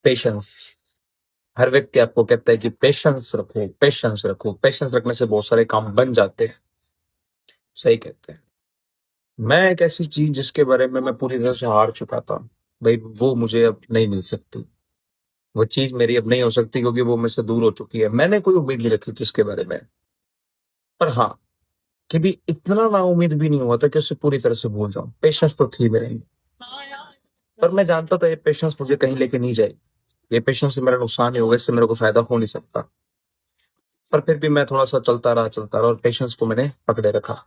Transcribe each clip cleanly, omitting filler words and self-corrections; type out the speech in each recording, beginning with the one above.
Patience. हर व्यक्ति आपको कहता है कि पेशेंस रखो, पेशेंस रखो। पेशेंस रखने से बहुत सारे काम बन जाते हैं। सही कहते हैं। मैं एक ऐसी चीज जिसके बारे में मैं पूरी तरह से हार चुका था, भाई वो मुझे अब नहीं मिल सकती। वो चीज मेरी अब नहीं हो सकती क्योंकि वो मुझसे दूर हो चुकी है। मैंने कोई उम्मीद नहीं रखी थी इसके बारे में। पर हाँ, कभी इतना ना उम्मीद भी नहीं हुआ था कि उसे पूरी तरह से भूल जाऊं। पेशेंस तो थी मेरे में, पर मैं जानता था ये पेशेंस मुझे कहीं लेके नहीं जाएगी। ये पेशेंस से मेरा नुकसान ही होगा, इससे मेरे को फायदा हो नहीं सकता। पर फिर भी मैं थोड़ा सा चलता रहा और पेशेंस को मैंने पकड़े रखा।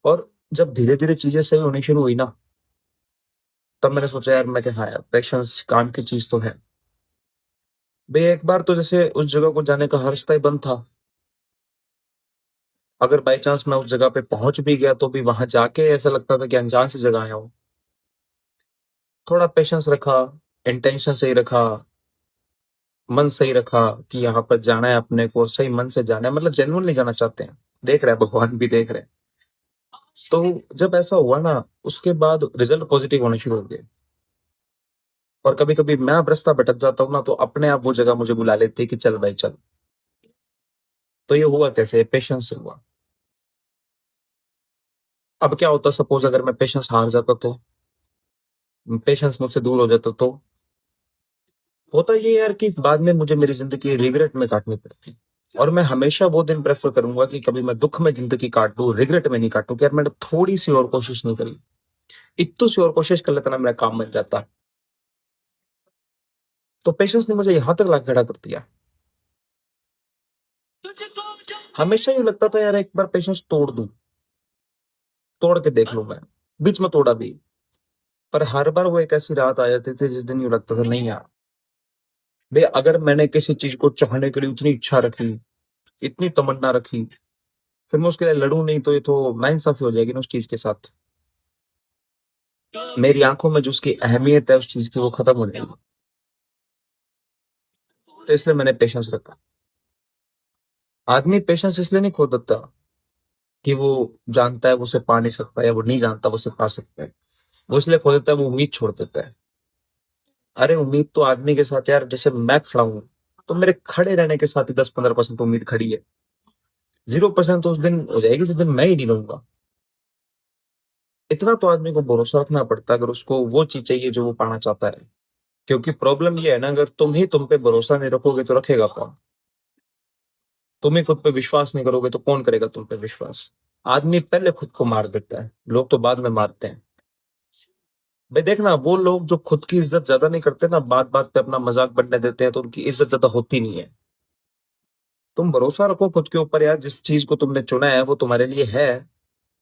और जब धीरे धीरे चीजें सही होनी शुरू हुई ना, तब मैंने सोचा यार, मैं कि हाँ यार, पेशेंस काम की चीज तो है। भाई एक बार तो जैसे उस जगह को जाने का हर रास्ता ही बंद था। अगर बाई चांस मैं उस जगह पे पहुंच भी गया तो भी वहां जाके ऐसा लगता था कि अनजान सी जगह आया हूँ। थोड़ा पेशेंस रखा, इंटेंशन सही रखा, मन सही रखा कि यहाँ पर जाना है अपने को, सही मन से जाना है, मतलब जेन्युइनली जाना चाहते हैं। देख रहे हैं, भगवान भी देख रहे हैं। तो जब ऐसा हुआ ना, उसके बाद रिजल्ट पॉजिटिव होने शुरू हो गए। और कभी कभी मैं अब रास्ता भटक जाता हूँ ना, तो अपने आप वो जगह मुझे बुला लेती है कि चल भाई चल। तो ये हुआ कैसे? पेशेंस से हुआ। अब क्या होता, सपोज अगर मैं पेशेंस हार जाता तो, पेशेंस मुझसे दूर हो जाता तो, होता ये यार कि बाद में मुझे मेरी जिंदगी रिग्रेट में काटनी पड़ती। और मैं हमेशा वो दिन प्रेफर करूंगा कि कभी मैं दुख में जिंदगी काटूं, रिग्रेट में नहीं काटूं, कि यार मैंने थोड़ी सी और कोशिश नहीं करी, इतनी सी और कोशिश कर लेता ना, मेरा काम बन जाता। तो पेशेंस ने मुझे यहां तक ला खड़ा कर दिया। हमेशा ये लगता था यार, एक बार पेशेंस तोड़ दूं, तोड़ के देख लूं मैं। बीच में तोड़ा भी, पर हर बार वो एक ऐसी रात आ जाती थी जिस दिन यूं लगता था नहीं यार, भाई अगर मैंने किसी चीज को चाहने के लिए उतनी इच्छा रखी, इतनी तमन्ना रखी, फिर मैं उसके लिए लड़ूं नहीं तो ये तो नाइंसाफी हो जाएगी ना उस चीज के साथ। मेरी आंखों में जो उसकी अहमियत है उस चीज की, वो खत्म हो जाएगी। तो इसलिए मैंने पेशेंस रखा। आदमी पेशेंस इसलिए नहीं खो देता कि वो जानता है वो उसे पा नहीं सकता, या वो नहीं जानता वो उसे पा सकता है। वो इसलिए खो देता है, वो उम्मीद छोड़ देता है। अरे उम्मीद तो आदमी के साथ यार, जैसे मैं खड़ा हूं, तो मेरे खड़े रहने के साथ ही 10-15% उम्मीद खड़ी है। 0% तो उस दिन हो जाएगी जिस दिन मैं ही नहीं रहूंगा। इतना तो आदमी को भरोसा रखना पड़ता है अगर उसको वो चीज चाहिए जो वो पाना चाहता है। क्योंकि प्रॉब्लम ये है ना, अगर तुम पे भरोसा नहीं रखोगे तो रखेगा कौन? तुम ही खुद पे विश्वास नहीं करोगे तो कौन करेगा तुम पे विश्वास? आदमी पहले खुद को मार देता है, लोग तो बाद में मारते हैं। भाई देखना, वो लोग जो खुद की इज्जत ज्यादा नहीं करते ना, बात बात पे अपना मजाक बनने देते हैं, तो उनकी इज्जत ज्यादा होती नहीं है। तुम भरोसा रखो खुद के ऊपर यार, जिस चीज को तुमने चुना है वो तुम्हारे लिए है,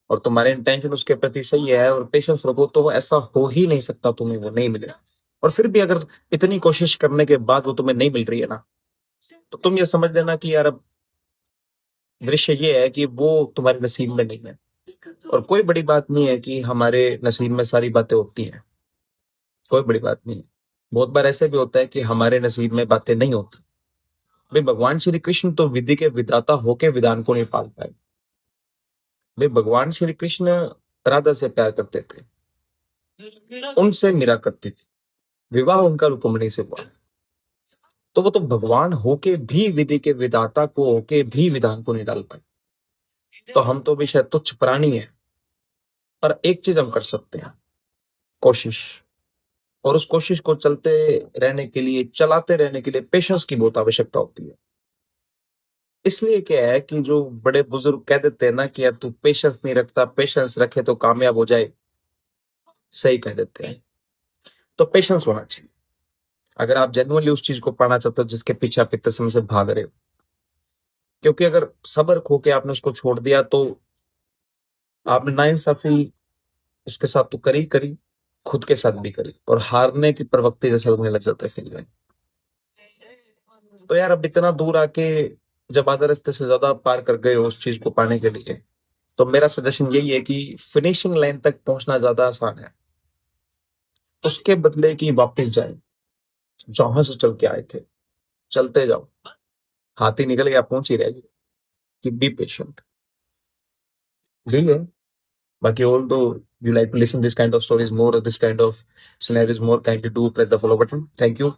और तुम्हारे इंटेंशन उसके प्रति सही है, और पेशेंस रखो, तो ऐसा हो ही नहीं सकता तुम्हें वो नहीं मिले। और फिर भी अगर इतनी कोशिश करने के बाद वो तुम्हें नहीं मिल रही है ना, तो तुम ये समझ लेना कि यार अब दृश्य ये है कि वो तुम्हारे नसीब में नहीं है। और कोई बड़ी बात नहीं है कि हमारे नसीब में सारी बातें होती हैं, कोई बड़ी बात नहीं है। बहुत बार ऐसे भी होता है कि हमारे नसीब में बातें नहीं होती। भाई भगवान श्री कृष्ण तो विधि के विधाता होके विधान को नहीं पाल पाए। भाई भगवान श्री कृष्ण राधा से प्यार करते थे, उनसे मीरा करती थी, विवाह उनका रुक्मिणी से हुआ। तो वो तो भगवान होके भी, विधि के विधाता को होके भी विधान को नहीं डाल पाए। तो हम तो भी शायद तुच्छ प्राणी हैं, पर एक चीज हम कर सकते हैं, कोशिश। और उस कोशिश को चलते रहने के लिए, चलाते रहने के लिए पेशेंस की बहुत आवश्यकता होती है। इसलिए क्या है कि जो बड़े बुजुर्ग कह देते हैं ना कि यार तू पेशेंस नहीं रखता, पेशेंस रखे तो कामयाब हो जाए, सही कह देते हैं। तो पेशेंस होना चाहिए अगर आप जेन्युइनली उस चीज को पाना चाहते हो जिसके पीछे आप इतने समय से भाग रहे हो। क्योंकि अगर सब्र खो के आपने उसको छोड़ दिया तो आपने नाइंसाफी उसके साथ तो करी करी, खुद के साथ भी करी, और हारने की प्रवृत्ति जैसे लगने लग जाता है फील में। तो यार अब इतना दूर आके जब आधे रास्ते से ज्यादा पार कर गए हो उस चीज को पाने के लिए, तो मेरा सजेशन यही है कि फिनिशिंग लाइन तक पहुंचना ज्यादा आसान है, उसके बदले कि वापस जाए जहां से चल के आए थे। चलते जाओ, हाथी निकल गया पहुंच ही रहेगी। कि बी पेशेंट, यही है। बाकी ऑल दो you like to listen this kind of stories more, or this kind of scenarios more, kindly do press the follow button. Thank you.